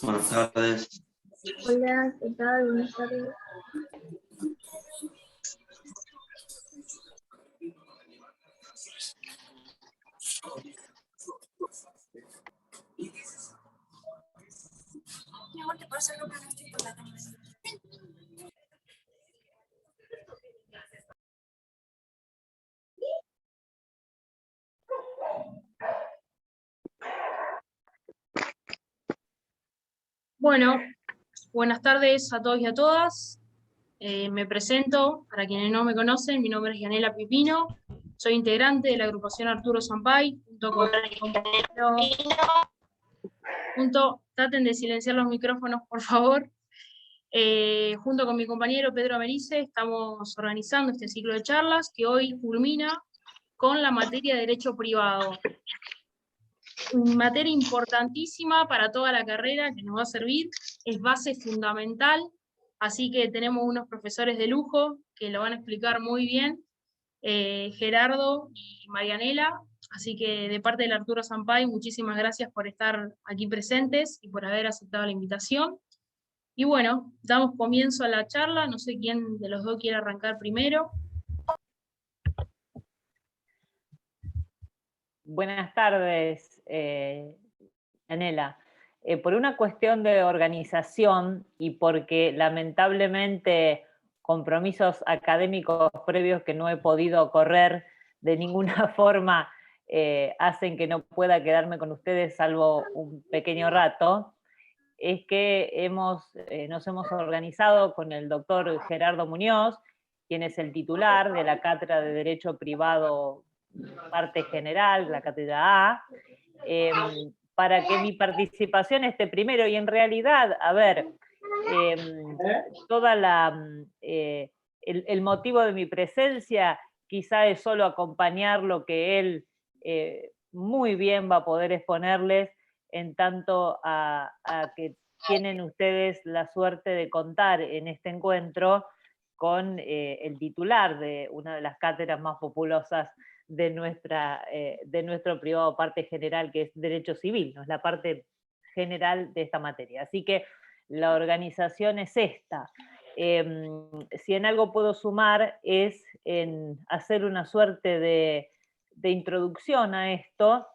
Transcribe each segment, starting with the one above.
Buenas tardes. Hola, ¿qué tal? Buenas tardes. Bueno, buenas tardes a todos y a todas. Me presento, para quienes no me conocen, mi nombre es Yanela Pipino, soy integrante de la agrupación Arturo Sampay, traten de silenciar los micrófonos, por favor. Junto con mi compañero Pedro Americe, estamos organizando este ciclo de charlas que hoy culmina con la materia de Derecho Privado. Una materia importantísima para toda la carrera que nos va a servir, es base fundamental, así que tenemos unos profesores de lujo que lo van a explicar muy bien, Gerardo y Marianela, así que de parte del Arturo Sampay, muchísimas gracias por estar aquí presentes y por haber aceptado la invitación. Y bueno, damos comienzo a la charla, no sé quién de los dos quiere arrancar primero. Buenas tardes, Anela. Por una cuestión de organización y porque lamentablemente compromisos académicos previos que no he podido correr de ninguna forma hacen que no pueda quedarme con ustedes salvo un pequeño rato, es que nos hemos organizado con el doctor Gerardo Muñoz, quien es el titular de la Cátedra de Derecho Privado Parte General, la Cátedra A, para que mi participación esté primero, y en realidad, a ver, el motivo de mi presencia quizá es solo acompañar lo que él muy bien va a poder exponerles, en tanto a que tienen ustedes la suerte de contar en este encuentro con el titular de una de las cátedras más populosas de nuestro privado Parte General, que es Derecho Civil, ¿no? Es la parte general de esta materia. Así que la organización es esta. Si en algo puedo sumar es en hacer una suerte de introducción a esto,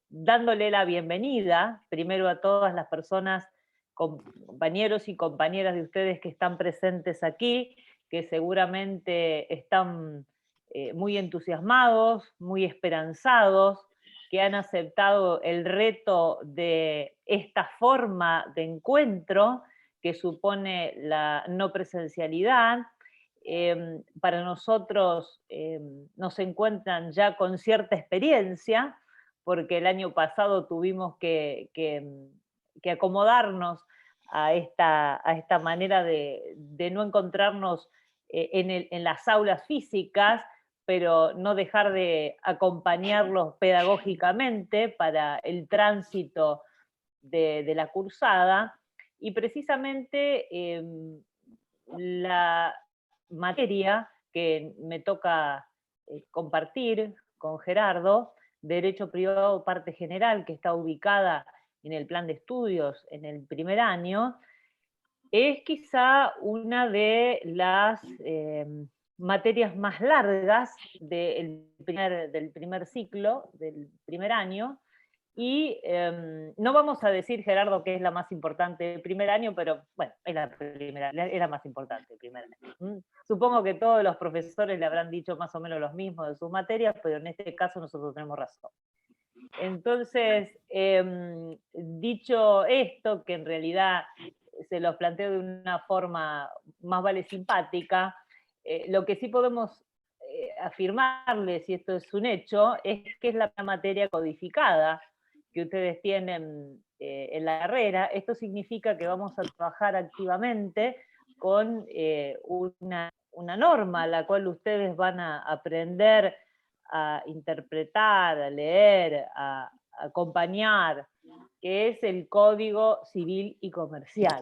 dándole la bienvenida primero a todas las personas, compañeros y compañeras de ustedes que están presentes aquí, que seguramente están muy entusiasmados, muy esperanzados, que han aceptado el reto de esta forma de encuentro que supone la no presencialidad. Para nosotros nos encuentran ya con cierta experiencia, porque el año pasado tuvimos que acomodarnos a esta manera de no encontrarnos en las aulas físicas, pero no dejar de acompañarlos pedagógicamente para el tránsito de la cursada. Y precisamente la materia que me toca compartir con Gerardo, Derecho Privado Parte General, que está ubicada en el plan de estudios en el primer año, es quizá una de las materias más largas del primer ciclo, del primer año, y no vamos a decir, Gerardo, que es la más importante del primer año, pero bueno, es la más importante del primer año. Supongo que todos los profesores le habrán dicho más o menos los mismos de sus materias, pero en este caso nosotros tenemos razón. Entonces, dicho esto, que en realidad se los planteo de una forma más vale simpática, lo que sí podemos afirmarles, y esto es un hecho, es que es la materia codificada que ustedes tienen en la carrera. Esto significa que vamos a trabajar activamente con una norma a la cual ustedes van a aprender a interpretar, a leer, a acompañar, que es el Código Civil y Comercial.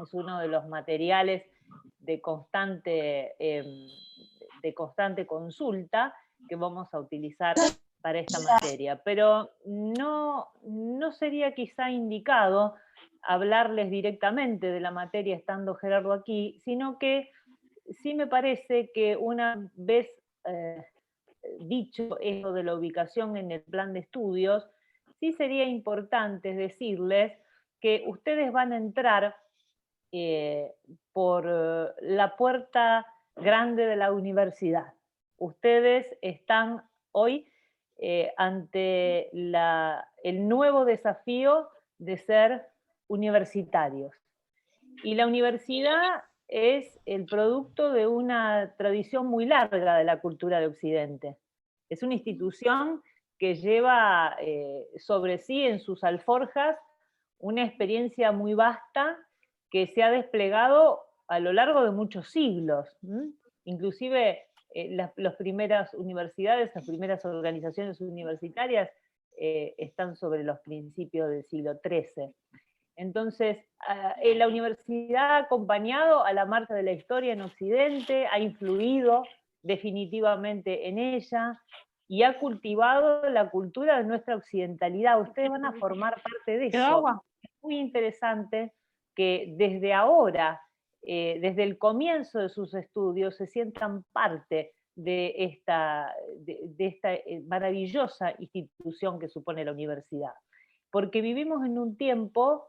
Es uno de los materiales de constante consulta que vamos a utilizar para esta materia, pero no sería quizá indicado hablarles directamente de la materia estando Gerardo aquí, sino que sí me parece que una vez dicho eso de la ubicación en el plan de estudios, sí sería importante decirles que ustedes van a entrar por la puerta grande de la universidad. Ustedes están hoy ante el nuevo desafío de ser universitarios. Y la universidad es el producto de una tradición muy larga de la cultura de Occidente. Es una institución que lleva sobre sí en sus alforjas una experiencia muy vasta que se ha desplegado a lo largo de muchos siglos. Inclusive las primeras universidades, las primeras organizaciones universitarias están sobre los principios del siglo XIII. Entonces, la universidad ha acompañado a la marcha de la historia en Occidente, ha influido definitivamente en ella y ha cultivado la cultura de nuestra occidentalidad. Ustedes van a formar parte de eso. Es muy interesante que desde ahora, desde el comienzo de sus estudios, se sientan parte de esta maravillosa institución que supone la universidad. Porque vivimos en un tiempo,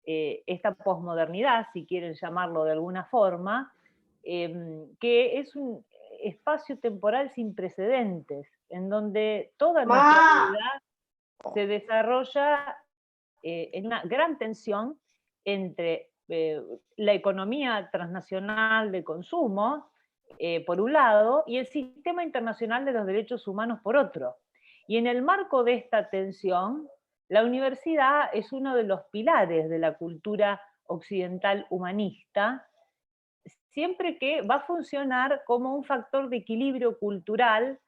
esta posmodernidad, si quieren llamarlo de alguna forma, que es un espacio temporal sin precedentes, en donde toda nuestra vida se desarrolla en una gran tensión entre la economía transnacional de consumo, por un lado, y el sistema internacional de los derechos humanos por otro. Y en el marco de esta tensión, la universidad es uno de los pilares de la cultura occidental humanista, siempre que va a funcionar como un factor de equilibrio cultural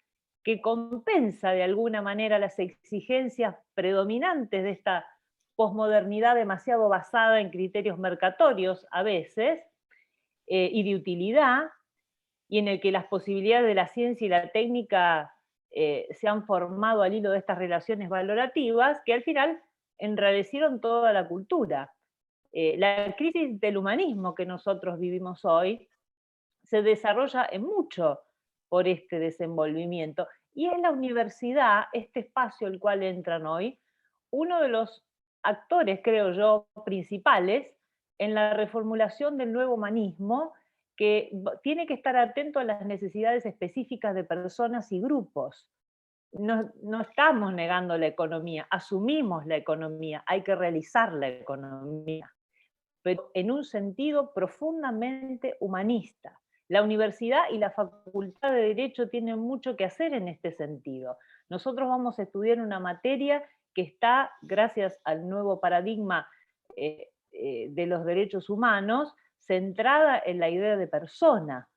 que compensa de alguna manera las exigencias predominantes de esta posmodernidad demasiado basada en criterios mercatorios a veces, y de utilidad, y en el que las posibilidades de la ciencia y la técnica se han formado al hilo de estas relaciones valorativas que al final enrarecieron toda la cultura. La crisis del humanismo que nosotros vivimos hoy se desarrolla en mucho por este desenvolvimiento. Y es la universidad, este espacio al cual entran hoy, uno de los actores, creo yo, principales en la reformulación del nuevo humanismo, que tiene que estar atento a las necesidades específicas de personas y grupos. No estamos negando la economía, asumimos la economía, hay que realizar la economía, pero en un sentido profundamente humanista. La universidad y la Facultad de Derecho tienen mucho que hacer en este sentido. Nosotros vamos a estudiar una materia que está, gracias al nuevo paradigma de los derechos humanos, centrada en la idea de persona.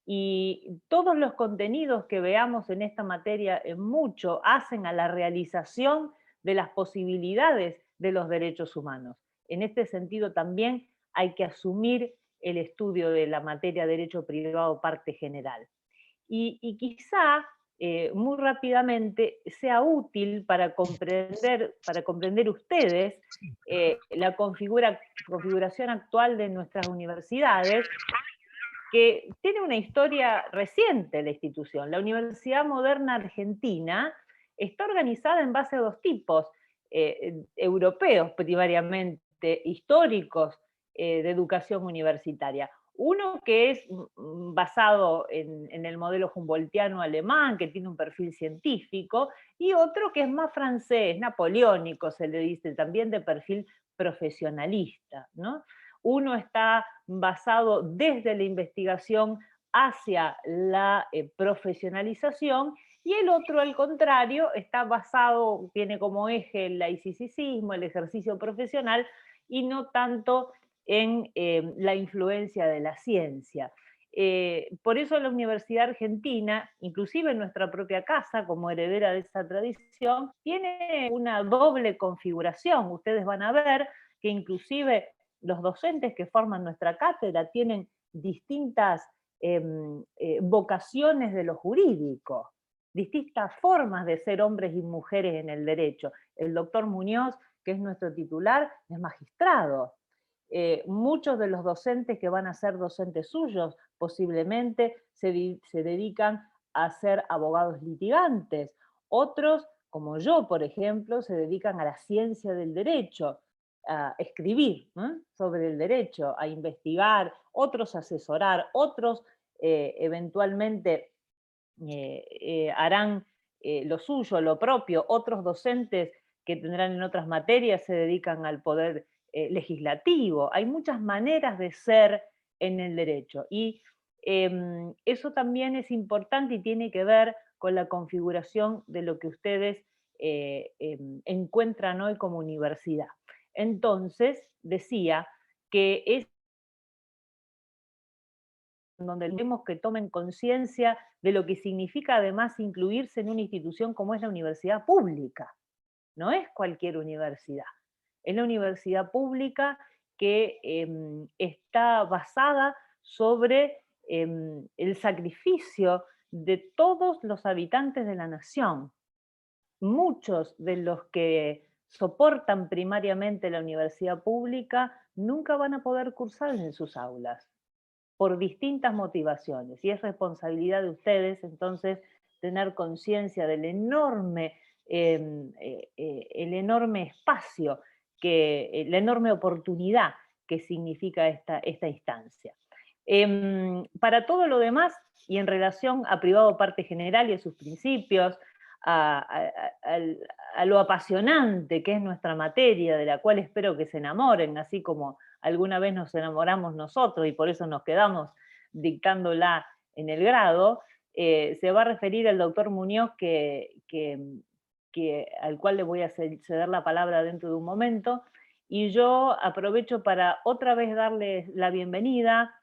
Y todos los contenidos que veamos en esta materia en mucho hacen a la realización de las posibilidades de los derechos humanos. En este sentido también hay que asumir el estudio de la materia derecho privado parte general. Y quizá muy rápidamente sea útil para comprender ustedes la configuración actual de nuestras universidades, que tiene una historia reciente la institución. La Universidad Moderna Argentina está organizada en base a dos tipos, europeos primariamente, históricos, de educación universitaria. Uno que es basado en el modelo humboldtiano alemán, que tiene un perfil científico, y otro que es más francés, napoleónico, se le dice, también de perfil profesionalista, ¿no? Uno está basado desde la investigación hacia la profesionalización, y el otro, al contrario, está basado, tiene como eje el laicismo, el ejercicio profesional, y no tanto en la influencia de la ciencia. Por eso la Universidad Argentina, inclusive en nuestra propia casa, como heredera de esa tradición, tiene una doble configuración. Ustedes van a ver que inclusive los docentes que forman nuestra cátedra tienen distintas vocaciones de lo jurídico, distintas formas de ser hombres y mujeres en el derecho. El doctor Muñoz, que es nuestro titular, es magistrado. Muchos de los docentes que van a ser docentes suyos posiblemente se dedican a ser abogados litigantes. Otros, como yo, por ejemplo, se dedican a la ciencia del derecho, a escribir, ¿no?, sobre el derecho, a investigar, otros a asesorar, otros eventualmente harán lo suyo, lo propio. Otros docentes que tendrán en otras materias se dedican al poder legislativo. Hay muchas maneras de ser en el derecho y eso también es importante y tiene que ver con la configuración de lo que ustedes encuentran hoy como universidad. Entonces, decía que es donde queremos que tomen conciencia de lo que significa además incluirse en una institución como es la universidad pública. No es cualquier universidad, es la universidad pública que está basada sobre el sacrificio de todos los habitantes de la nación. Muchos de los que soportan primariamente la universidad pública nunca van a poder cursar en sus aulas, por distintas motivaciones, y es responsabilidad de ustedes entonces tener conciencia del enorme, el enorme espacio, la enorme oportunidad que significa esta instancia. Para todo lo demás, y en relación a privado parte general y a sus principios, a lo apasionante que es nuestra materia, de la cual espero que se enamoren, así como alguna vez nos enamoramos nosotros y por eso nos quedamos dictándola en el grado, se va a referir el doctor Muñoz, al cual le voy a ceder la palabra dentro de un momento, y yo aprovecho para otra vez darles la bienvenida,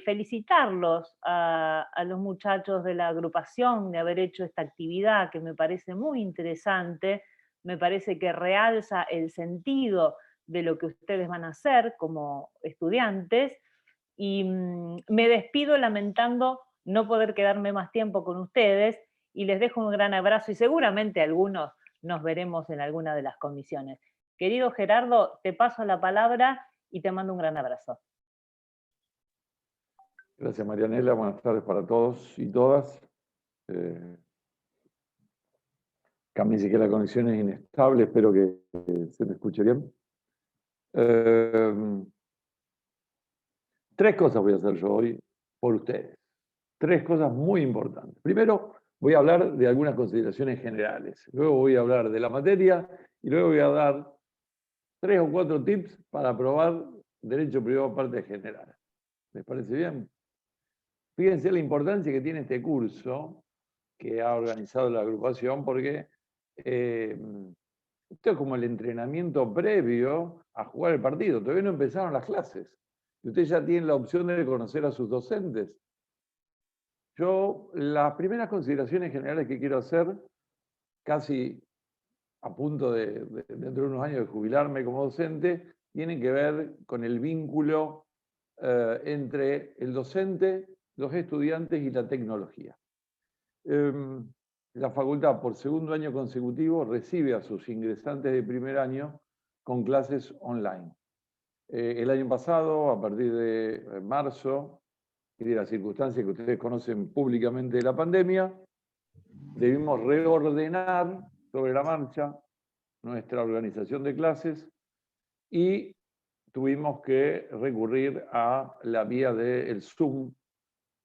felicitarlos a los muchachos de la agrupación de haber hecho esta actividad que me parece muy interesante, me parece que realza el sentido de lo que ustedes van a hacer como estudiantes, y me despido lamentando no poder quedarme más tiempo con ustedes, y les dejo un gran abrazo, y seguramente algunos nos veremos en alguna de las comisiones. Querido Gerardo, te paso la palabra y te mando un gran abrazo. Gracias, Marianela. Buenas tardes para todos y todas. Acá me dice que la conexión es inestable, espero que se me escuche bien. Tres cosas voy a hacer yo hoy por ustedes. Tres cosas muy importantes. Primero, voy a hablar de algunas consideraciones generales. Luego voy a hablar de la materia y luego voy a dar 3 o 4 tips para aprobar Derecho Privado Parte General. ¿Les parece bien? Fíjense la importancia que tiene este curso que ha organizado la agrupación, porque esto es como el entrenamiento previo a jugar el partido. Todavía no empezaron las clases. Y ustedes ya tienen la opción de conocer a sus docentes. Yo, las primeras consideraciones generales que quiero hacer, casi a punto dentro de unos años de jubilarme como docente, tienen que ver con el vínculo entre el docente, los estudiantes y la tecnología. La facultad, por segundo año consecutivo, recibe a sus ingresantes de primer año con clases online. El año pasado, a partir de marzo, y de las circunstancias que ustedes conocen públicamente de la pandemia, debimos reordenar sobre la marcha nuestra organización de clases y tuvimos que recurrir a la vía del Zoom,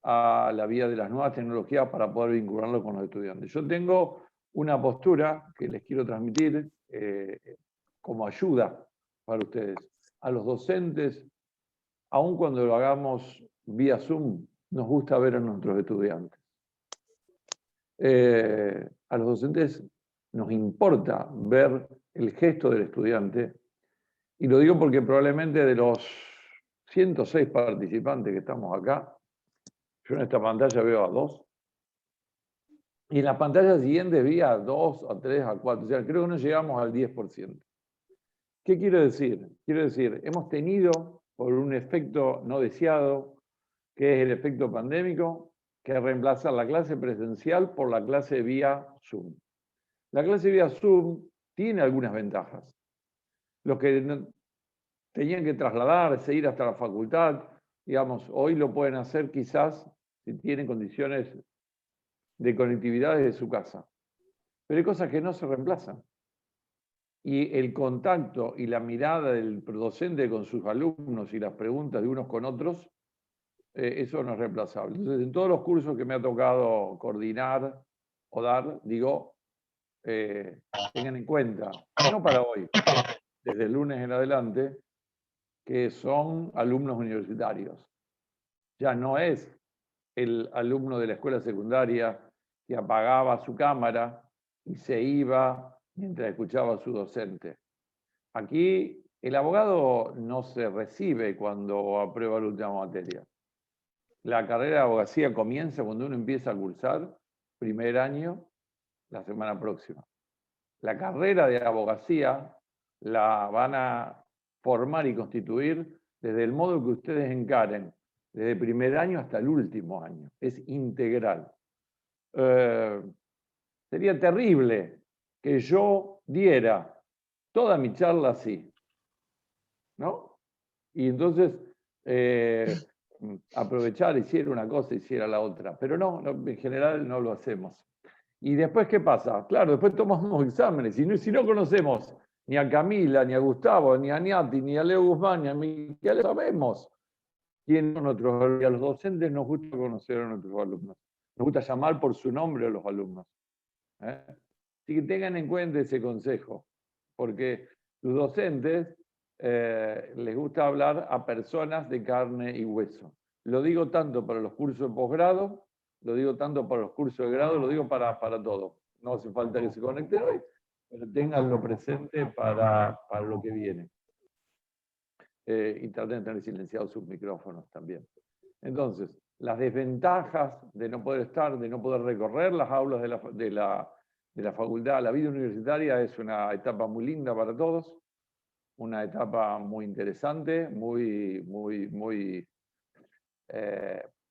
a la vía de las nuevas tecnologías para poder vincularlo con los estudiantes. Yo tengo una postura que les quiero transmitir como ayuda para ustedes. A los docentes, aun cuando lo hagamos vía Zoom, nos gusta ver a nuestros estudiantes. A los docentes nos importa ver el gesto del estudiante, y lo digo porque probablemente de los 106 participantes que estamos acá, yo en esta pantalla veo a 2, y en la pantalla siguiente vi a 2, a 3, a 4, o sea, creo que no llegamos al 10%. ¿Qué quiero decir? Quiero decir, hemos tenido, por un efecto no deseado, que es el efecto pandémico, que reemplazar la clase presencial por la clase vía Zoom. La clase vía Zoom tiene algunas ventajas. Los que tenían que trasladarse, ir hasta la facultad, digamos, hoy lo pueden hacer quizás si tienen condiciones de conectividad desde su casa. Pero hay cosas que no se reemplazan. Y el contacto y la mirada del docente con sus alumnos y las preguntas de unos con otros, eso no es reemplazable. Entonces, en todos los cursos que me ha tocado coordinar o dar, digo, tengan en cuenta, no para hoy, desde el lunes en adelante, que son alumnos universitarios. Ya no es el alumno de la escuela secundaria que apagaba su cámara y se iba mientras escuchaba a su docente. Aquí el abogado no se recibe cuando aprueba la última materia. La carrera de abogacía comienza cuando uno empieza a cursar primer año la semana próxima. La carrera de abogacía la van a formar y constituir desde el modo que ustedes encaren, desde el primer año hasta el último año. Es integral. Sería terrible que yo diera toda mi charla así, ¿no? Y entonces aprovechar, hiciera una cosa, hiciera la otra. Pero no, en general no lo hacemos. ¿Y después qué pasa? Claro, después tomamos exámenes. Si no conocemos ni a Camila, ni a Gustavo, ni a Niati, ni a Leo Guzmán, ni a Miquel, sabemos quiénes son nuestros alumnos. Y a los docentes nos gusta conocer a nuestros alumnos. Nos gusta llamar por su nombre a los alumnos. Así que tengan en cuenta ese consejo, porque los docentes les gusta hablar a personas de carne y hueso. Lo digo tanto para los cursos de posgrado, lo digo tanto para los cursos de grado, lo digo para todo. No hace falta que se conecten hoy, pero tenganlo presente para lo que viene. Y traten de tener silenciados sus micrófonos también. Entonces, las desventajas de no poder estar, de no poder recorrer las aulas de la facultad, la vida universitaria es una etapa muy linda para todos, una etapa muy interesante, muy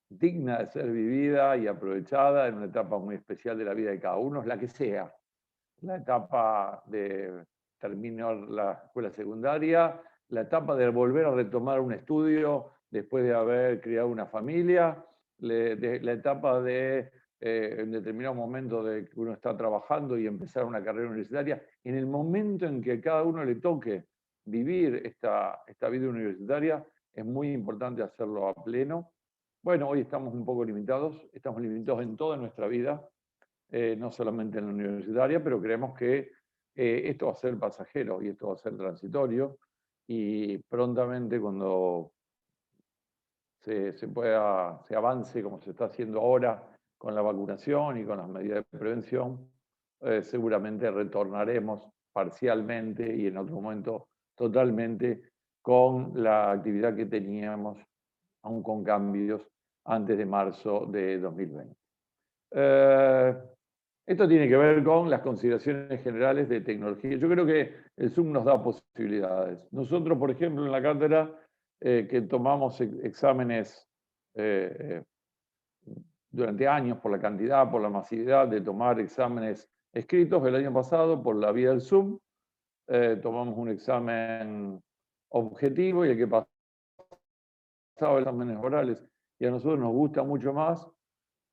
digna de ser vivida y aprovechada, en una etapa muy especial de la vida de cada uno, la que sea. La etapa de terminar la escuela secundaria, la etapa de volver a retomar un estudio después de haber criado una familia, la etapa de, en determinado momento de que uno está trabajando y empezar una carrera universitaria, en el momento en que a cada uno le toque vivir esta vida universitaria, es muy importante hacerlo a pleno. Bueno, hoy estamos un poco limitados en toda nuestra vida, no solamente en la universitaria, pero creemos que esto va a ser pasajero y esto va a ser transitorio, y prontamente cuando se avance como se está haciendo ahora con la vacunación y con las medidas de prevención, seguramente retornaremos parcialmente y en otro momento totalmente con la actividad que teníamos, aún con cambios, antes de marzo de 2020. Esto tiene que ver con las consideraciones generales de tecnología. Yo creo que el Zoom nos da posibilidades. Nosotros, por ejemplo, en la cátedra, que tomamos exámenes durante años por la cantidad, por la masividad de tomar exámenes escritos, el año pasado, por la vía del Zoom, tomamos un examen objetivo y el que pasaba exámenes orales. Y a nosotros nos gusta mucho más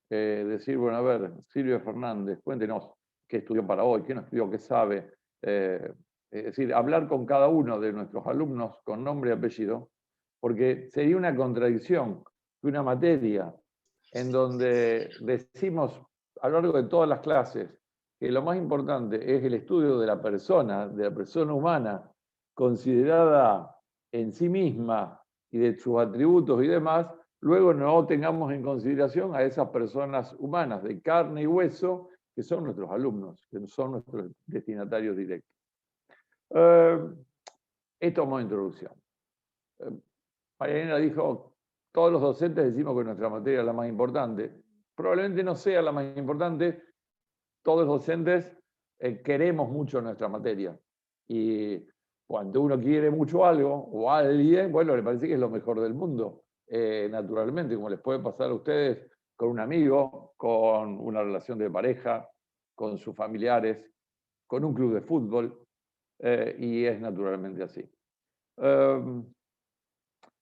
decir, bueno, a ver, Silvia Fernández, cuéntenos qué estudió para hoy, qué no estudió, qué sabe. Es decir, hablar con cada uno de nuestros alumnos con nombre y apellido, porque sería una contradicción que una materia en donde decimos a lo largo de todas las clases que lo más importante es el estudio de la persona humana, considerada en sí misma y de sus atributos y demás, luego no tengamos en consideración a esas personas humanas de carne y hueso que son nuestros alumnos, que son nuestros destinatarios directos. Esto como introducción. Mariana dijo, todos los docentes decimos que nuestra materia es la más importante. Probablemente no sea la más importante. Todos los docentes queremos mucho nuestra materia. Y cuando uno quiere mucho algo o a alguien, bueno, le parece que es lo mejor del mundo. Naturalmente, como les puede pasar a ustedes con un amigo, con una relación de pareja, con sus familiares, con un club de fútbol, y es naturalmente así.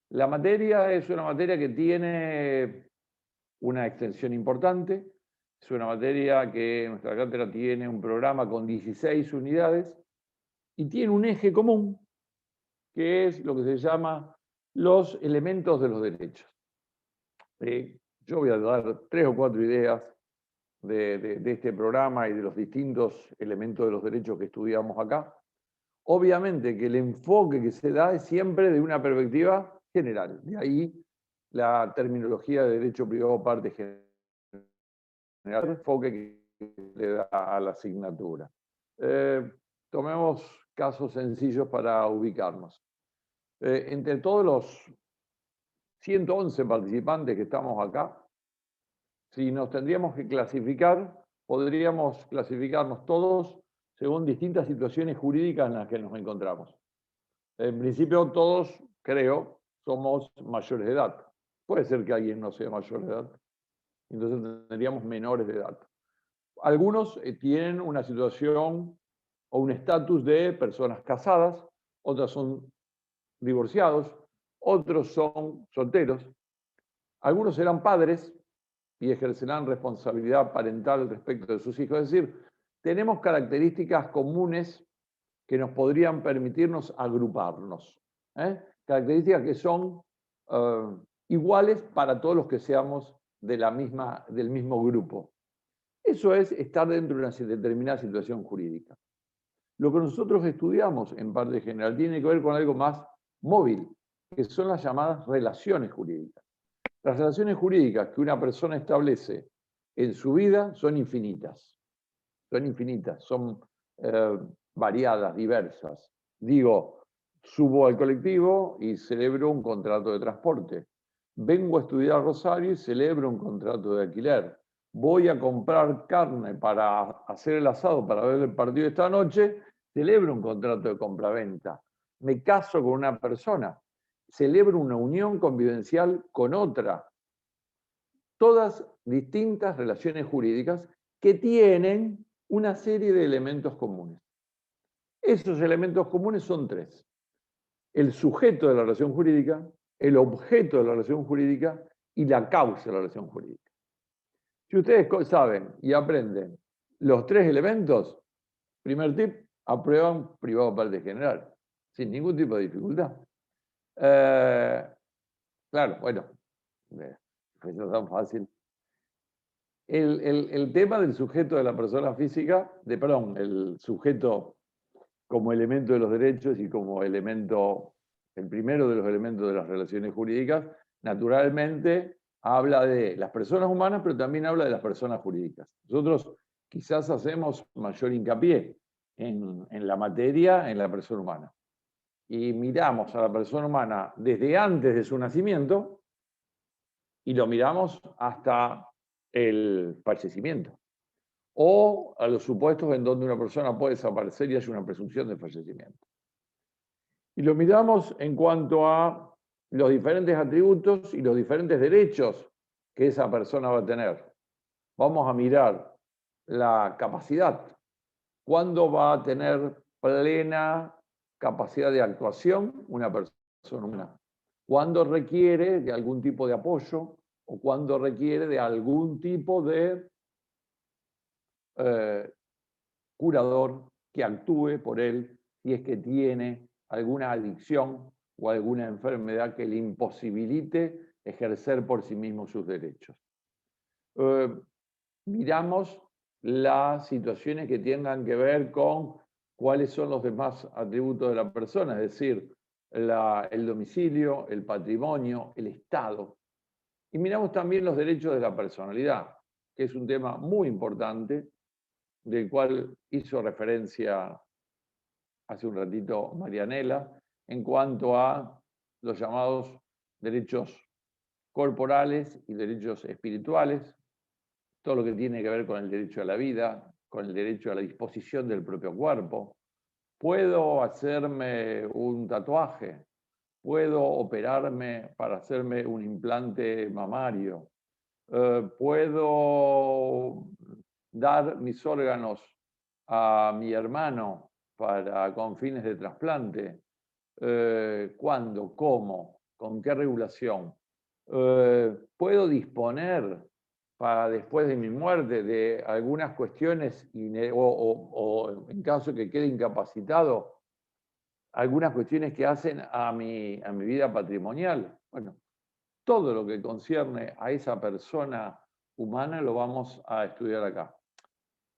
La materia es una materia que tiene una extensión importante, es una materia que nuestra cátedra tiene un programa con 16 unidades y tiene un eje común, que es lo que se llama los elementos de los derechos. Yo voy a dar 3 o 4 ideas de este programa y de los distintos elementos de los derechos que estudiamos acá. Obviamente que el enfoque que se da es siempre de una perspectiva general. De ahí la terminología de derecho privado parte general, el enfoque que le da a la asignatura. Tomemos casos sencillos para ubicarnos. Entre todos los 111 participantes que estamos acá, si nos tendríamos que clasificar, podríamos clasificarnos todos según distintas situaciones jurídicas en las que nos encontramos. En principio todos, creo, somos mayores de edad. Puede ser que alguien no sea mayor de edad, entonces tendríamos menores de edad. Algunos tienen una situación o un estatus de personas casadas, otras son divorciados, otros son solteros. Algunos serán padres y ejercerán responsabilidad parental respecto de sus hijos. Es decir, tenemos características comunes que nos podrían permitirnos agruparnos. Características que son iguales para todos los que seamos del mismo grupo. Eso es estar dentro de una determinada situación jurídica. Lo que nosotros estudiamos en parte general tiene que ver con algo más móvil, que son las llamadas relaciones jurídicas. Las relaciones jurídicas que una persona establece en su vida son infinitas. Son variadas, diversas. Digo, subo al colectivo y celebro un contrato de transporte. Vengo a estudiar a Rosario y celebro un contrato de alquiler. Voy a comprar carne para hacer el asado, para ver el partido esta noche, celebro un contrato de compraventa. Me caso con una persona, celebro una unión convivencial con otra. Todas distintas relaciones jurídicas que tienen una serie de elementos comunes. Esos elementos comunes son 3. El sujeto de la relación jurídica, el objeto de la relación jurídica y la causa de la relación jurídica. Si ustedes saben y aprenden los 3 elementos, primer tip, aprueban privado parte general, sin ningún tipo de dificultad. Claro, bueno, no es tan fácil. El tema del sujeto de la persona física, el sujeto como elemento de los derechos y como elemento, el primero de los elementos de las relaciones jurídicas, naturalmente habla de las personas humanas, pero también habla de las personas jurídicas. Nosotros quizás hacemos mayor hincapié en la materia, en la persona humana. Y miramos a la persona humana desde antes de su nacimiento y lo miramos hasta el fallecimiento, o a los supuestos en donde una persona puede desaparecer y hay una presunción de fallecimiento. Y lo miramos en cuanto a los diferentes atributos y los diferentes derechos que esa persona va a tener. Vamos a mirar la capacidad, cuándo va a tener plena capacidad de actuación una persona humana, cuándo requiere de algún tipo de apoyo o cuándo requiere de algún tipo de curador que actúe por él si es que tiene alguna adicción o alguna enfermedad que le imposibilite ejercer por sí mismo sus derechos. Miramos las situaciones que tengan que ver con cuáles son los demás atributos de la persona, es decir, el domicilio, el patrimonio, el estado. Y miramos también los derechos de la personalidad, que es un tema muy importante, del cual hizo referencia hace un ratito Marianela, en cuanto a los llamados derechos corporales y derechos espirituales, todo lo que tiene que ver con el derecho a la vida, con el derecho a la disposición del propio cuerpo. ¿Puedo hacerme un tatuaje? ¿Puedo operarme para hacerme un implante mamario? puedo dar mis órganos a mi hermano con fines de trasplante. ¿Cuándo? ¿Cómo? ¿Con qué regulación? ¿Puedo disponer para después de mi muerte de algunas cuestiones o en caso que quede incapacitado, algunas cuestiones que hacen a mi vida patrimonial? Bueno, todo lo que concierne a esa persona humana lo vamos a estudiar acá.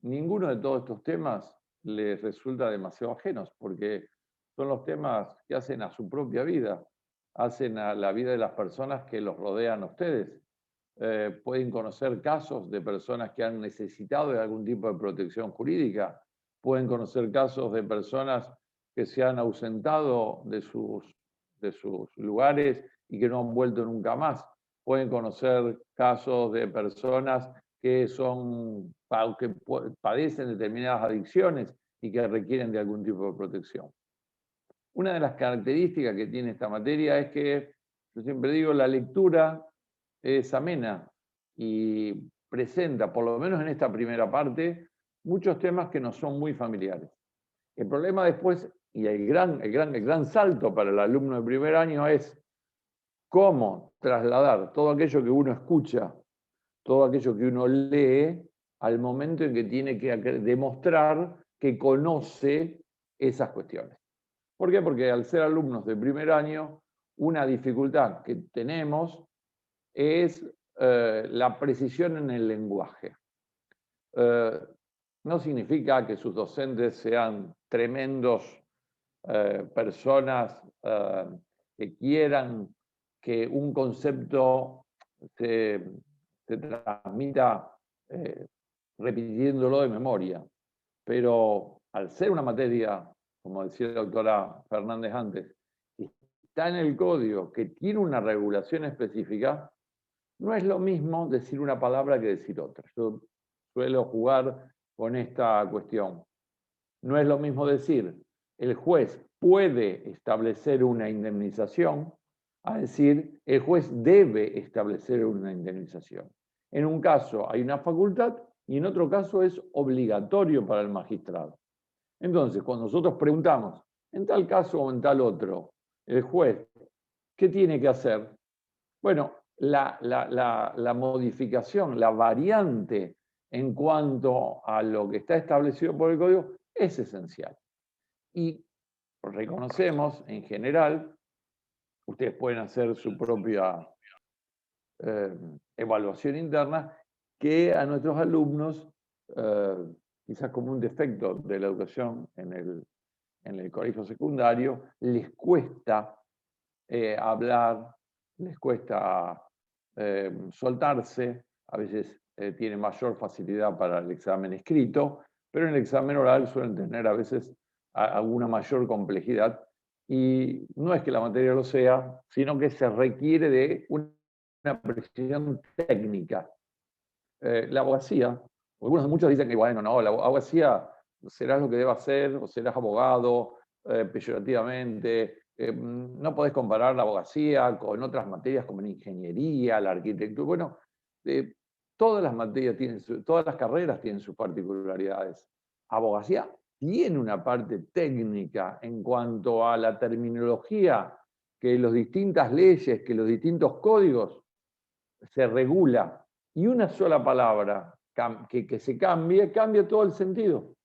Ninguno de todos estos temas les resulta demasiado ajenos, porque son los temas que hacen a su propia vida, hacen a la vida de las personas que los rodean a ustedes. Pueden conocer casos de personas que han necesitado de algún tipo de protección jurídica, pueden conocer casos de personas que se han ausentado de sus lugares y que no han vuelto nunca más. Pueden conocer casos de personas que padecen determinadas adicciones y que requieren de algún tipo de protección. Una de las características que tiene esta materia es que, yo siempre digo, la lectura es amena y presenta, por lo menos en esta primera parte, muchos temas que nos son muy familiares. El problema después, y el gran salto para el alumno de primer año es cómo trasladar todo aquello que uno escucha, todo aquello que uno lee, al momento en que tiene que demostrar que conoce esas cuestiones. ¿Por qué? Porque al ser alumnos de primer año, una dificultad que tenemos es la precisión en el lenguaje. No significa que sus docentes sean tremendos personas que quieran que un concepto se transmita repitiéndolo de memoria. Pero al ser una materia, como decía la doctora Fernández antes, que está en el código, que tiene una regulación específica, no es lo mismo decir una palabra que decir otra. Yo suelo jugar con esta cuestión. No es lo mismo decir, el juez puede establecer una indemnización, a decir, el juez debe establecer una indemnización. En un caso hay una facultad y en otro caso es obligatorio para el magistrado. Entonces, cuando nosotros preguntamos, en tal caso o en tal otro, el juez, ¿qué tiene que hacer? Bueno, la modificación, la variante en cuanto a lo que está establecido por el código es esencial. Y reconocemos, en general, ustedes pueden hacer su propia evaluación interna, que a nuestros alumnos, quizás como un defecto de la educación en el colegio secundario, les cuesta hablar, les cuesta soltarse, a veces tienen mayor facilidad para el examen escrito, pero en el examen oral suelen tener a veces alguna mayor complejidad, y no es que la materia lo sea, sino que se requiere de una precisión técnica. La abogacía, muchos dicen que bueno, no, la abogacía serás lo que debas ser, o serás abogado, peyorativamente. No podés comparar la abogacía con otras materias como la ingeniería, la arquitectura. Bueno, todas las materias todas las carreras tienen sus particularidades. Abogacía tiene una parte técnica en cuanto a la terminología, que las distintas leyes, que los distintos códigos se regula, y una sola palabra que se cambia todo el sentido.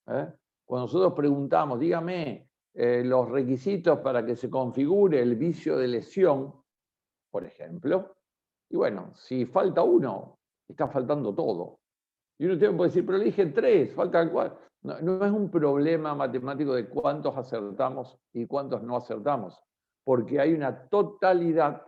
Cuando nosotros preguntamos, dígame los requisitos para que se configure el vicio de lesión, por ejemplo, y bueno, si falta uno, está faltando todo. Y uno puede decir, pero le dije 3, faltan 4. No es un problema matemático de cuántos acertamos y cuántos no acertamos, porque hay una totalidad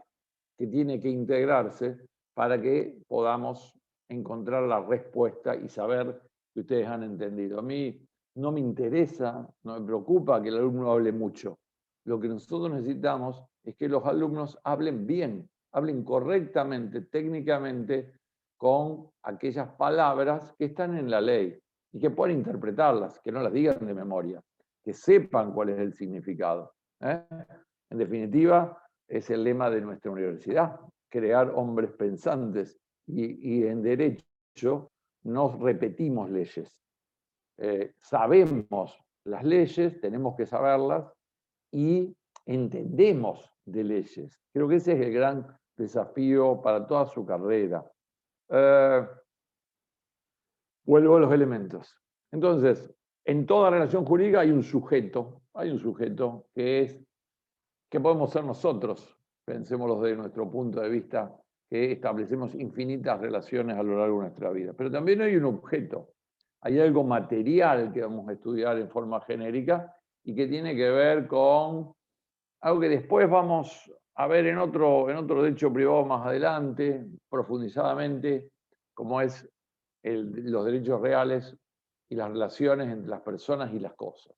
que tiene que integrarse para que podamos encontrar la respuesta y saber que ustedes han entendido. A mí no me interesa, no me preocupa que el alumno hable mucho. Lo que nosotros necesitamos es que los alumnos hablen bien, hablen correctamente, técnicamente, con aquellas palabras que están en la ley y que puedan interpretarlas, que no las digan de memoria, que sepan cuál es el significado. En definitiva, es el lema de nuestra universidad, crear hombres pensantes y en derecho no repetimos leyes. Sabemos las leyes, tenemos que saberlas y entendemos de leyes. Creo que ese es el gran desafío para toda su carrera. Vuelvo a los elementos. Entonces, en toda relación jurídica hay un sujeto que podemos ser nosotros, pensémoslo desde nuestro punto de vista, que establecemos infinitas relaciones a lo largo de nuestra vida. Pero también hay un objeto, hay algo material que vamos a estudiar en forma genérica y que tiene que ver con algo que después vamos a ver en otro derecho privado más adelante, profundizadamente, como es los derechos reales y las relaciones entre las personas y las cosas.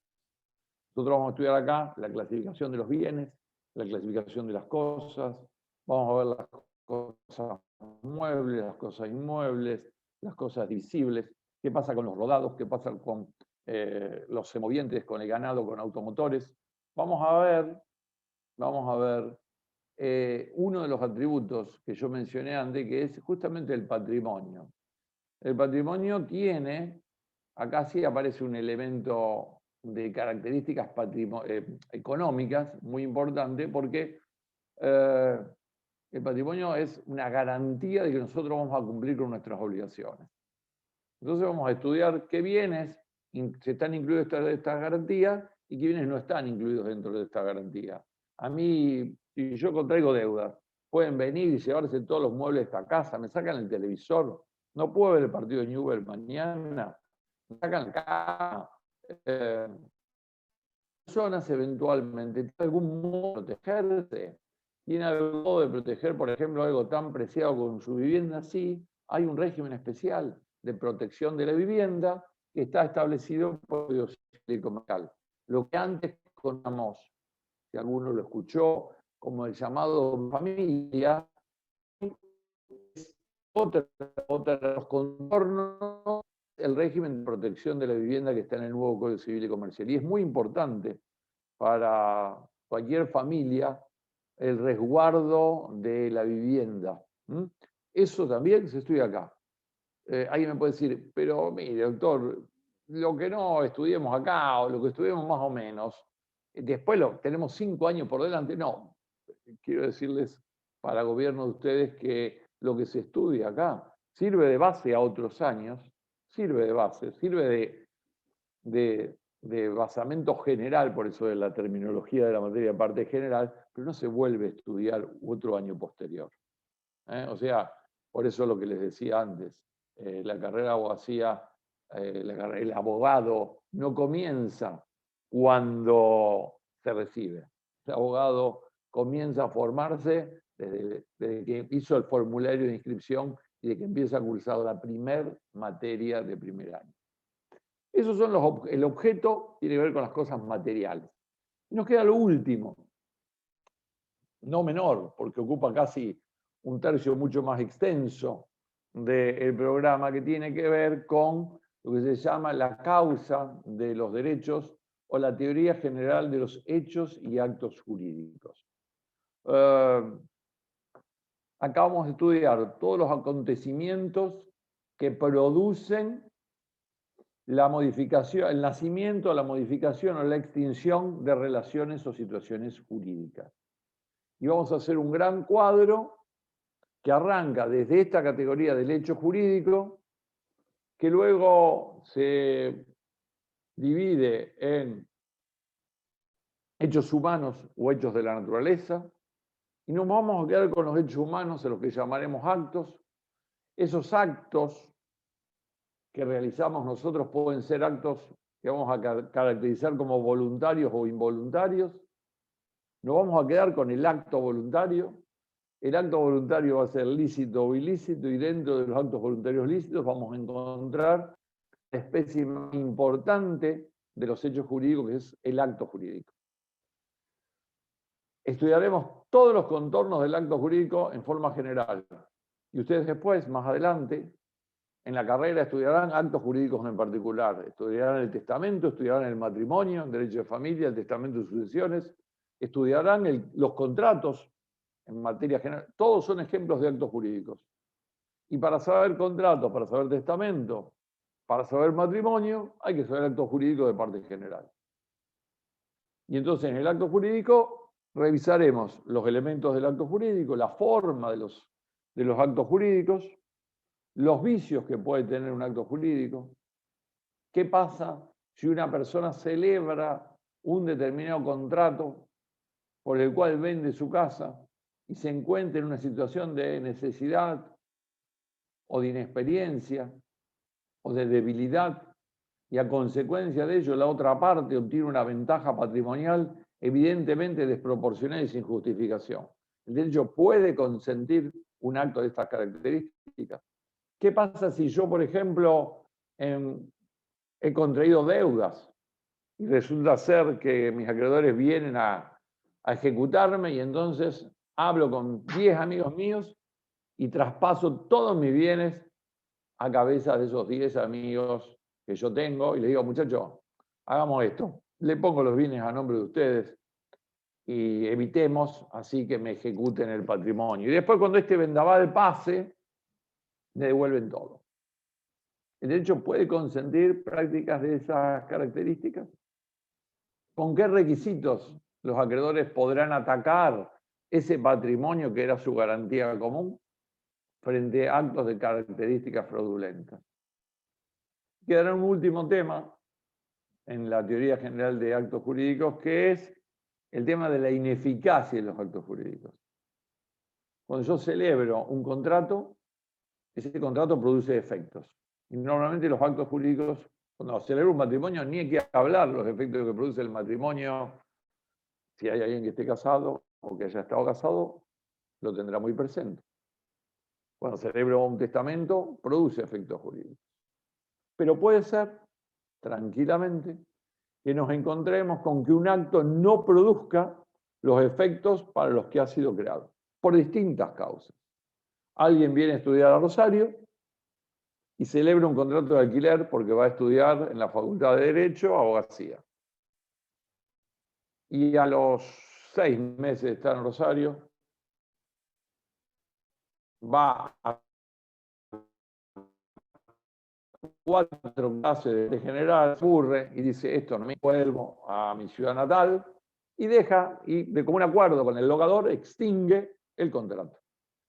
Nosotros vamos a estudiar acá la clasificación de los bienes, la clasificación de las cosas, vamos a ver las cosas muebles, las cosas inmuebles, las cosas divisibles, qué pasa con los rodados, qué pasa con los semovientes, con el ganado, con automotores. Vamos a ver uno de los atributos que yo mencioné antes, que es justamente el patrimonio. El patrimonio tiene, acá sí aparece un elemento de características económicas muy importante, porque el patrimonio es una garantía de que nosotros vamos a cumplir con nuestras obligaciones. Entonces vamos a estudiar qué bienes se están incluidos dentro de esta garantía y qué bienes no están incluidos dentro de esta garantía. A mí, si yo contraigo deudas, pueden venir y llevarse todos los muebles de esta casa, me sacan el televisor, no puedo ver el partido de Newell mañana, me sacan la cama. Personas eventualmente tienen algún modo de protegerse, tienen algún modo de proteger, por ejemplo, algo tan preciado como su vivienda. Sí, hay un régimen especial de protección de la vivienda que está establecido por el Código Civil y Comercial. Lo que antes conocíamos, si alguno lo escuchó, como el llamado familia, es otro de los contornos del régimen de protección de la vivienda que está en el nuevo Código Civil y Comercial. Y es muy importante para cualquier familia el resguardo de la vivienda. Eso también se estudia acá. Alguien me puede decir, pero mire, doctor, lo que no estudiemos acá o lo que estudiemos más o menos, después tenemos 5 años por delante. No, quiero decirles para el gobierno de ustedes que lo que se estudia acá sirve de base a otros años, sirve de basamento general, por eso de la terminología de la materia parte general, pero no se vuelve a estudiar otro año posterior. O sea, por eso lo que les decía antes, la carrera de abogacía, el abogado no comienza cuando se recibe. El abogado comienza a formarse desde que hizo el formulario de inscripción y de que empieza a cursar la primer materia de primer año. Esos son el objeto, tiene que ver con las cosas materiales. Y nos queda lo último, no menor, porque ocupa casi un tercio mucho más extenso del programa, que tiene que ver con lo que se llama la causa de los derechos o la teoría general de los hechos y actos jurídicos. Acá vamos a estudiar todos los acontecimientos que producen la modificación, el nacimiento, la modificación o la extinción de relaciones o situaciones jurídicas. Y vamos a hacer un gran cuadro que arranca desde esta categoría del hecho jurídico, que luego se divide en hechos humanos o hechos de la naturaleza, y nos vamos a quedar con los hechos humanos, en los que llamaremos actos. Esos actos que realizamos nosotros pueden ser actos que vamos a caracterizar como voluntarios o involuntarios. Nos vamos a quedar con el acto voluntario. El acto voluntario va a ser lícito o ilícito, y dentro de los actos voluntarios lícitos vamos a encontrar la especie más importante de los hechos jurídicos, que es el acto jurídico. Estudiaremos todos los contornos del acto jurídico en forma general. Y ustedes después, más adelante, en la carrera estudiarán actos jurídicos en particular. Estudiarán el testamento, estudiarán el matrimonio, el derecho de familia, el testamento de sucesiones, estudiarán los contratos en materia general. Todos son ejemplos de actos jurídicos. Y para saber contrato, para saber testamento, para saber matrimonio, hay que saber acto jurídico de parte general. Y entonces en el acto jurídico revisaremos los elementos del acto jurídico, la forma de los actos jurídicos, los vicios que puede tener un acto jurídico. ¿Qué pasa si una persona celebra un determinado contrato por el cual vende su casa y se encuentra en una situación de necesidad o de inexperiencia o de debilidad, y a consecuencia de ello la otra parte obtiene una ventaja patrimonial evidentemente desproporcionada y sin justificación? El derecho puede consentir un acto de estas características. ¿Qué pasa si yo, por ejemplo, he contraído deudas y resulta ser que mis acreedores vienen a ejecutarme, y entonces hablo con 10 amigos míos y traspaso todos mis bienes a cabeza de esos 10 amigos que yo tengo y les digo: muchachos, hagamos esto, le pongo los bienes a nombre de ustedes y evitemos así que me ejecuten el patrimonio. Y después, cuando este vendaval pase, me devuelven todo. ¿El derecho puede consentir prácticas de esas características? ¿Con qué requisitos los acreedores podrán atacar ese patrimonio que era su garantía común frente a actos de características fraudulentas? Quedará un último tema en la teoría general de actos jurídicos, que es el tema de la ineficacia de los actos jurídicos. Cuando yo celebro un contrato, ese contrato produce efectos. Y normalmente los actos jurídicos, cuando celebro un matrimonio, ni hay que hablar los efectos que produce el matrimonio. Si hay alguien que esté casado o que haya estado casado, lo tendrá muy presente. Cuando celebro un testamento, produce efectos jurídicos. Pero puede ser, tranquilamente, que nos encontremos con que un acto no produzca los efectos para los que ha sido creado, por distintas causas. Alguien viene a estudiar a Rosario y celebra un contrato de alquiler porque va a estudiar en la Facultad de Derecho abogacía. Y a los 6 meses de estar en Rosario, va a 4 clases de general, ocurre y dice: esto no me vuelvo a mi ciudad natal, y deja, y de común acuerdo con el logador, extingue el contrato.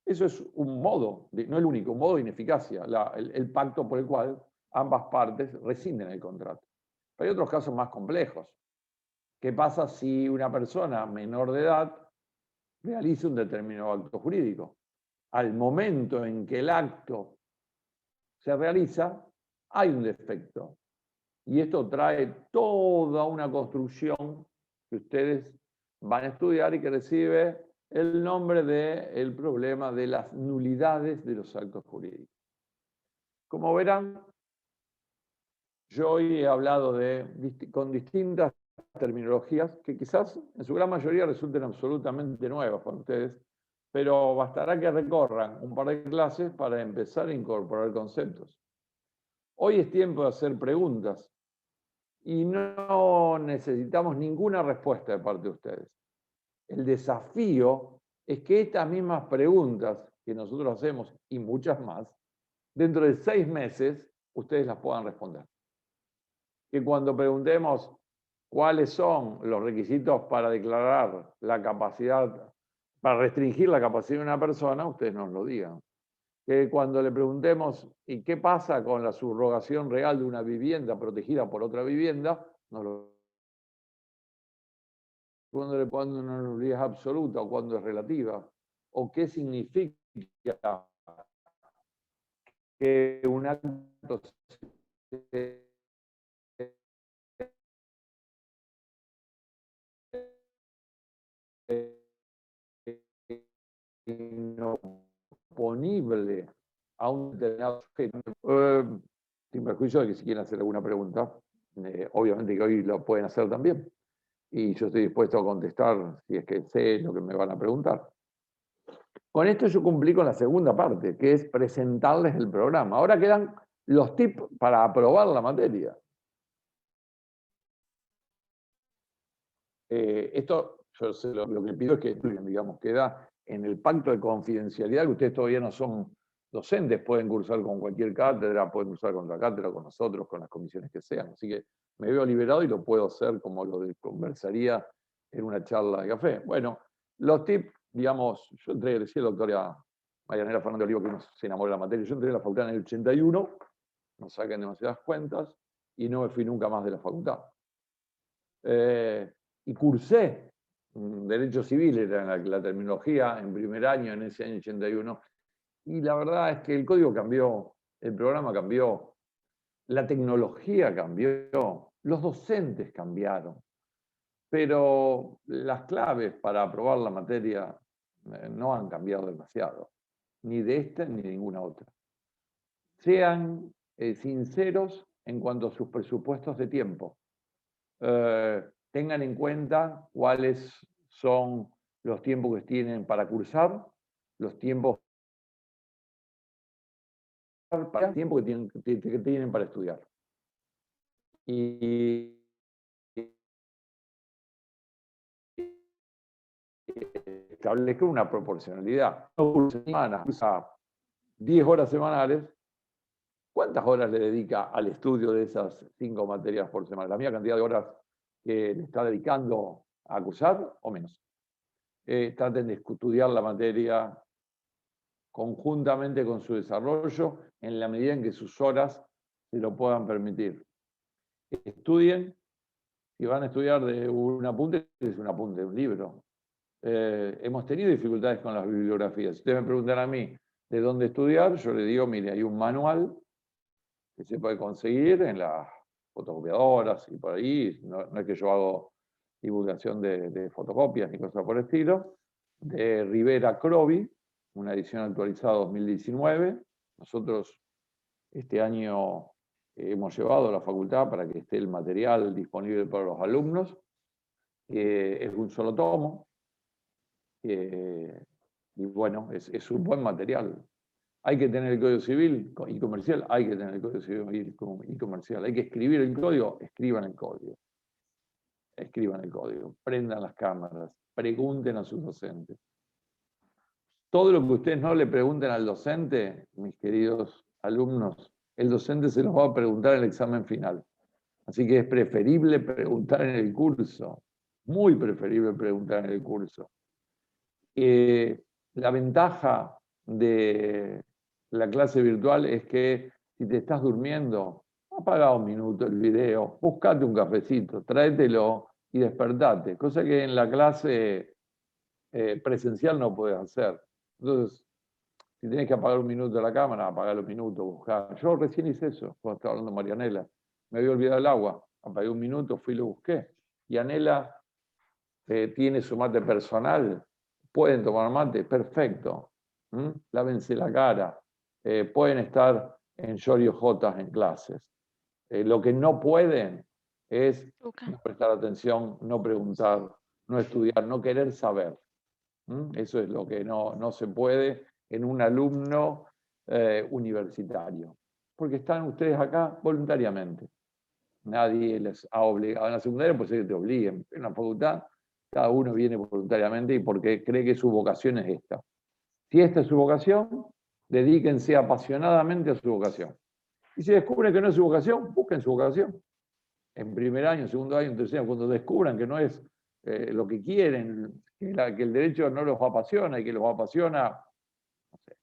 Eso es un modo, no el único, un modo de ineficacia, el pacto por el cual ambas partes rescinden el contrato. Pero hay otros casos más complejos. ¿Qué pasa si una persona menor de edad realiza un determinado acto jurídico? Al momento en que el acto se realiza, hay un defecto. Y esto trae toda una construcción que ustedes van a estudiar y que recibe el nombre del problema de las nulidades de los actos jurídicos. Como verán, yo hoy he hablado con distintas terminologías que quizás en su gran mayoría resulten absolutamente nuevas para ustedes, pero bastará que recorran un par de clases para empezar a incorporar conceptos. Hoy es tiempo de hacer preguntas y no necesitamos ninguna respuesta de parte de ustedes. El desafío es que estas mismas preguntas que nosotros hacemos, y muchas más, dentro de 6 meses ustedes las puedan responder. Que cuando preguntemos cuáles son los requisitos para declarar la capacidad, para restringir la capacidad de una persona, ustedes nos lo digan. Que cuando le preguntemos ¿y qué pasa con la subrogación real de una vivienda protegida por otra vivienda?, nos lo cuando una nulidad es absoluta o cuando es relativa, o qué significa que un acto inoponible a un determinado sujeto. Sin perjuicio de que si quieren hacer alguna pregunta, obviamente que hoy lo pueden hacer también. Y yo estoy dispuesto a contestar si es que sé lo que me van a preguntar. Con esto yo cumplí con la segunda parte, que es presentarles el programa. Ahora quedan los tips para aprobar la materia. Esto, yo lo que pido es que estudien, digamos, queda en el pacto de confidencialidad, que ustedes todavía no son docentes pueden cursar con cualquier cátedra, pueden cursar con otra cátedra, con nosotros, con las comisiones que sean. Así que me veo liberado y lo puedo hacer como lo conversaría en una charla de café. Bueno, los tips, digamos, yo entré, decía la doctora Marianela Fernández Olivo que uno se enamoró de la materia, yo entré en la facultad en el 81, no saquen demasiadas cuentas, y no me fui nunca más de la facultad. Y cursé Derecho Civil, era la terminología, en primer año, en ese año 81, y la verdad es que el código cambió, el programa cambió, la tecnología cambió, los docentes cambiaron, pero las claves para aprobar la materia no han cambiado demasiado, ni de esta ni de ninguna otra. Sean sinceros en cuanto a sus presupuestos de tiempo. Tengan en cuenta cuáles son los tiempos que tienen para cursar, los tiempos para el tiempo que tienen para estudiar. Y establezcan una proporcionalidad. Una semana, cursa 10 horas semanales, ¿cuántas horas le dedica al estudio de esas 5 materias por semana? La misma cantidad de horas que le está dedicando a cursar o menos. Traten de estudiar la materia conjuntamente con su desarrollo en la medida en que sus horas se lo puedan permitir. Estudien, si van a estudiar de un apunte, es un apunte de un libro. Hemos tenido dificultades con las bibliografías. Si ustedes me preguntan a mí de dónde estudiar, yo les digo, mire, hay un manual que se puede conseguir en las fotocopiadoras y por ahí, no es que yo hago divulgación de fotocopias ni cosas por el estilo, de Rivera Crovi, una edición actualizada 2019. Nosotros este año hemos llevado a la facultad para que esté el material disponible para los alumnos. Es un solo tomo. Y bueno, es un buen material. Hay que tener el Código Civil y Comercial, hay que tener el Código Civil y Comercial. Hay que escribir el código, escriban el código. Escriban el código, prendan las cámaras, pregunten a sus docentes. Todo lo que ustedes no le pregunten al docente, mis queridos alumnos, el docente se los va a preguntar en el examen final. Así que es preferible preguntar en el curso, muy preferible preguntar en el curso. La ventaja de la clase virtual es que si te estás durmiendo, apaga un minuto el video, buscate un cafecito, tráetelo y despertate, cosa que en la clase presencial no puedes hacer. Entonces, si tenés que apagar un minuto la cámara, apagar un minuto, buscar. Yo recién hice eso, cuando estaba hablando Marianela. Me había olvidado el agua, apagué un minuto, fui y lo busqué. Y Anela tiene su mate personal, pueden tomar mate, perfecto. Lávense la cara, pueden estar en Jotas en clases. Lo que no pueden es no prestar atención, no preguntar, no estudiar, no querer saber. Eso es lo que no se puede en un alumno universitario. Porque están ustedes acá voluntariamente. Nadie les ha obligado. En la secundaria puede ser que te obliguen. En la facultad cada uno viene voluntariamente y porque cree que su vocación es esta. Si esta es su vocación, dedíquense apasionadamente a su vocación. Y si descubren que no es su vocación, busquen su vocación. En primer año, segundo año, tercer año, cuando descubran que no es lo que quieren, que el derecho no los apasiona y que los apasiona, no sé,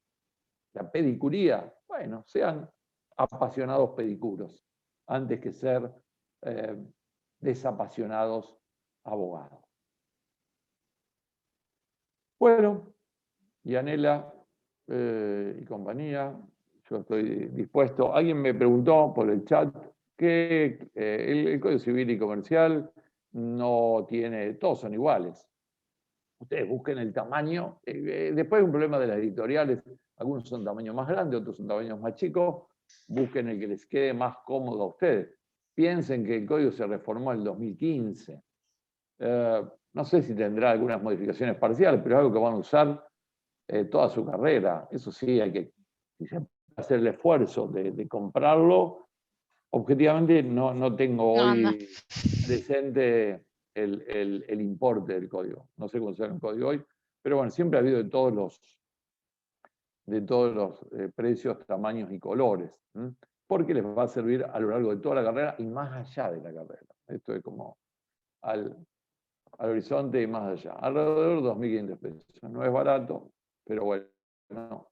la pedicuría, bueno, sean apasionados pedicuros, antes que ser desapasionados abogados. Bueno, Yanela y compañía, yo estoy dispuesto. Alguien me preguntó por el chat que el Código Civil y Comercial no tiene, todos son iguales. Ustedes busquen el tamaño. Después hay un problema de las editoriales. Algunos son tamaños más grandes, otros son tamaños más chicos. Busquen el que les quede más cómodo a ustedes. Piensen que el código se reformó en el 2015. No sé si tendrá algunas modificaciones parciales, pero es algo que van a usar toda su carrera. Eso sí, hay que hacer el esfuerzo de comprarlo. Objetivamente no tengo hoy presente el importe del código. No sé cómo será el código hoy, pero bueno, siempre ha habido de todos de todos los precios, tamaños y colores, porque les va a servir a lo largo de toda la carrera y más allá de la carrera. Esto es como al horizonte y más allá. Alrededor de 2.500 pesos. No es barato, pero bueno,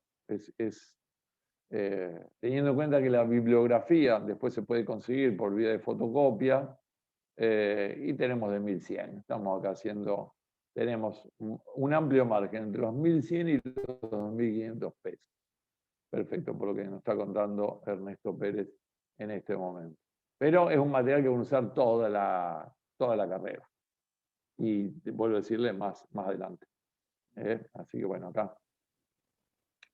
teniendo en cuenta que la bibliografía después se puede conseguir por vía de fotocopia, y tenemos de 1.100. Estamos acá tenemos un amplio margen entre los 1.100 y los 2.500 pesos. Perfecto, por lo que nos está contando Ernesto Pérez en este momento. Pero es un material que van a usar toda la carrera. Y vuelvo a decirle más adelante. Así que bueno, acá.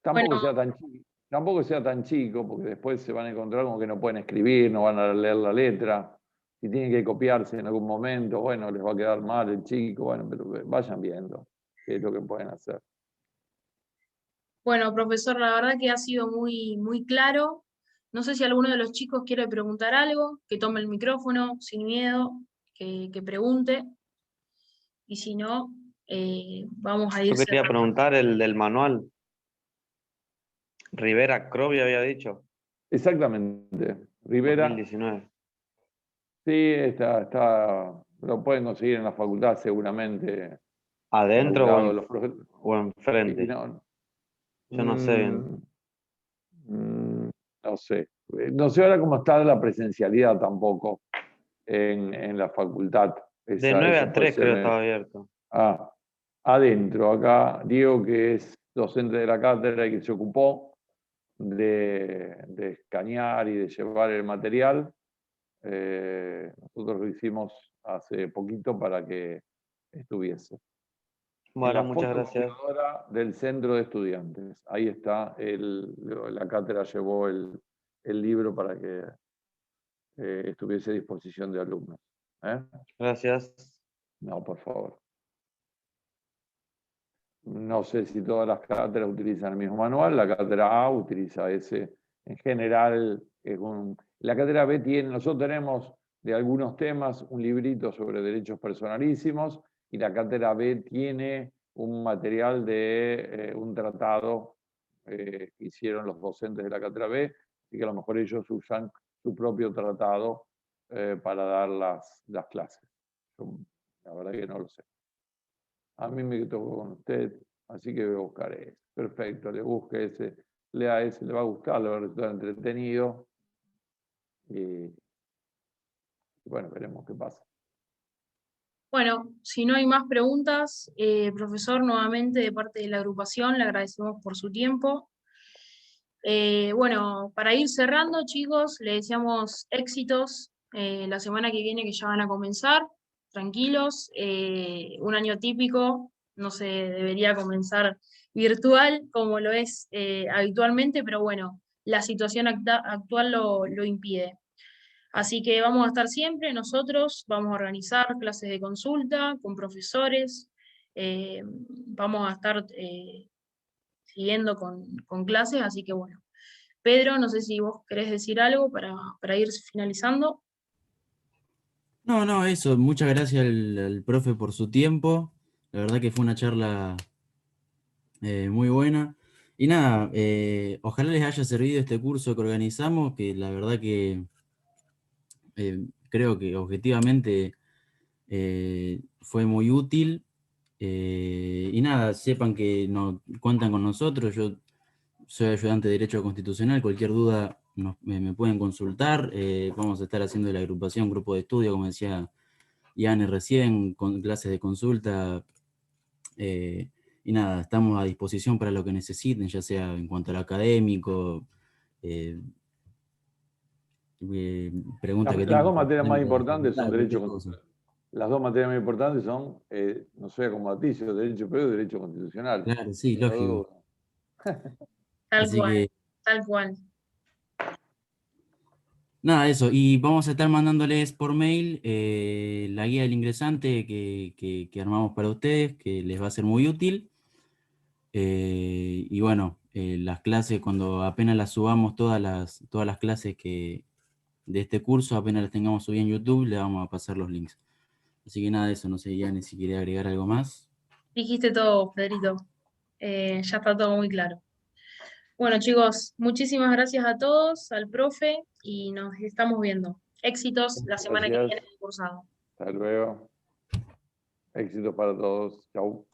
Tampoco sea tan chico, porque después se van a encontrar con que no pueden escribir, no van a leer la letra. Si tienen que copiarse en algún momento, bueno, les va a quedar mal el chico, bueno, pero vayan viendo qué es lo que pueden hacer. Bueno, profesor, la verdad que ha sido muy, muy claro. No sé si alguno de los chicos quiere preguntar algo, que tome el micrófono sin miedo, que pregunte. Y si no, vamos a ir Yo quería cerrando. preguntar el del manual. Rivera Crovia había dicho. Exactamente. Rivera, 2019. sí, lo pueden conseguir en la facultad seguramente. ¿Adentro Laburado los o enfrente? y no, Yo no sé bien. no sé. No sé ahora cómo está la presencialidad tampoco en la facultad. De 9 Eso a puede 3 creo ser. que estaba abierto. Adentro, acá Diego, que es docente de la cátedra y que se ocupó de escanear y de llevar el material, nosotros lo hicimos hace poquito para que estuviese. Bueno, En la muchas gracias. fotocopiadora del centro de estudiantes. Ahí está, la cátedra llevó el libro para que estuviese a disposición de alumnos. Gracias. No, por favor. No sé si todas las cátedras utilizan el mismo manual. La cátedra A utiliza ese. En general, la cátedra B nosotros tenemos de algunos temas un librito sobre derechos personalísimos y la cátedra B tiene un material de un tratado que hicieron los docentes de la cátedra B y que a lo mejor ellos usan su propio tratado para dar las clases. La verdad que no lo sé. A mí me tocó con usted, así que voy a buscar ese. Perfecto, le busque ese, lea ese, le va a gustar, le va a resultar entretenido. Y bueno, veremos qué pasa. Bueno, si no hay más preguntas, profesor, nuevamente de parte de la agrupación, le agradecemos por su tiempo. Bueno, para ir cerrando, chicos, le deseamos éxitos la semana que viene que ya van a comenzar. Tranquilos, un año típico, no se debería comenzar virtual como lo es habitualmente, pero bueno, la situación actual lo impide. Así que vamos a estar siempre, nosotros vamos a organizar clases de consulta con profesores, vamos a estar siguiendo con clases, así que bueno. Pedro, no sé si vos querés decir algo para ir finalizando. No, eso, muchas gracias al profe por su tiempo, la verdad que fue una charla muy buena. Y nada, ojalá les haya servido este curso que organizamos, que la verdad que creo que objetivamente fue muy útil. Y nada, sepan que cuentan con nosotros. Yo soy ayudante de Derecho Constitucional. Cualquier duda me pueden consultar. Vamos a estar haciendo la agrupación, grupo de estudio, como decía Iane recién, con clases de consulta. Y nada, estamos a disposición para lo que necesiten, ya sea en cuanto al académico, preguntas que Las tengan. dos materias más importantes son Cualquier derecho cosa. Las dos materias más importantes son, no soy acomodaticio, derecho previo y derecho constitucional. Claro, sí, Sin lógico. duda. Tal Así cual, que, tal cual. nada, eso. Y vamos a estar mandándoles por mail la guía del ingresante que armamos para ustedes, que les va a ser muy útil. Y bueno, las clases, cuando apenas las subamos, todas las clases de este curso, apenas las tengamos subidas en YouTube, le vamos a pasar los links. Así que nada de eso, no sé, Iane, si quiere agregar algo más. Dijiste todo, Pedrito. Ya está todo muy claro. Bueno, chicos, muchísimas gracias a todos, al profe, y nos estamos viendo. Éxitos la semana que Gracias. viene en el cursado. Hasta luego. Éxito para todos. Chau.